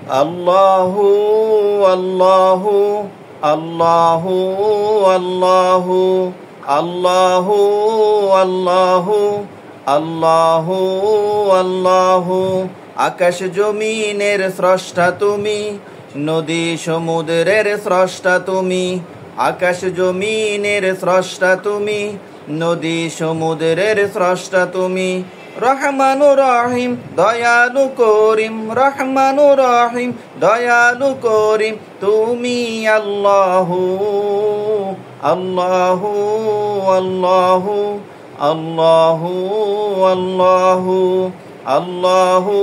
আল্লাহু আল্লাহু আল্লাহু আল্লাহু আল্লাহু আল্লাহু আল্লাহু আল্লাহু। আকাশ জমিনের স্রষ্টা তুমি, নদী সমুদ্রের স্রষ্টা তুমি। আকাশ জমিনের স্রষ্টা তুমি, নদী সমুদ্রের স্রষ্টা তুমি। রহমানুর রহিম দয়ালু করিম, রহমানুর রহিম দয়ালু করিম তুমি আল্লাহু আল্লাহু আল্লাহু আল্লাহু আল্লাহু আল্লাহু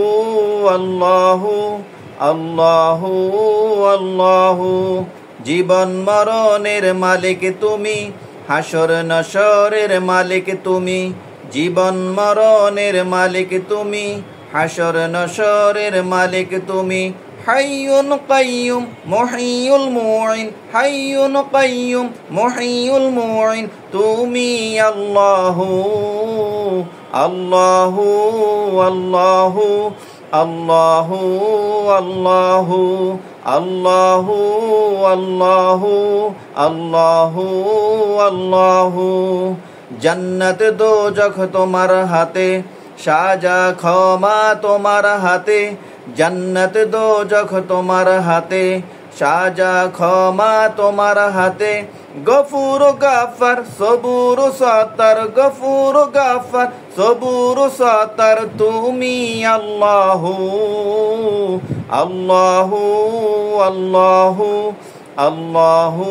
আল্লাহু আল্লাহু আল্লাহু। জীবন মরণের মালিক তুমি, হাসর নশরের মালিক তুমি। জীবন মরণের মালিক তুমি, হাসর নশরের মালিক তুমি। হাইয়ুন কাইয়ুম মুহয়িউল মুঈন, হাইয়ুন কাইয়ুম মুহয়িউল মুঈন তুমি আল্লাহু আল্লাহু আল্লাহু আল্লাহু আল্লাহু আল্লাহু আল্লাহু আল্লাহু আল্লাহু। জান্নাত দোজখ তোমার হাতে, সাজা ক্ষমা তোমার হাতে। জান্নাত দোজখ তোমার হাতে, সাজা ক্ষমা তোমার হাতে। গফুর গাফার সবুর সাতার, গফুর গাফার সবুর সাতার তুমি আল্লাহু আল্লাহু আল্লাহু আল্লাহু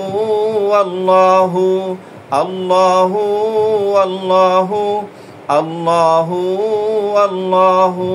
আল্লাহু আল্লাহু আল্লাহু আল্লাহু আল্লাহু।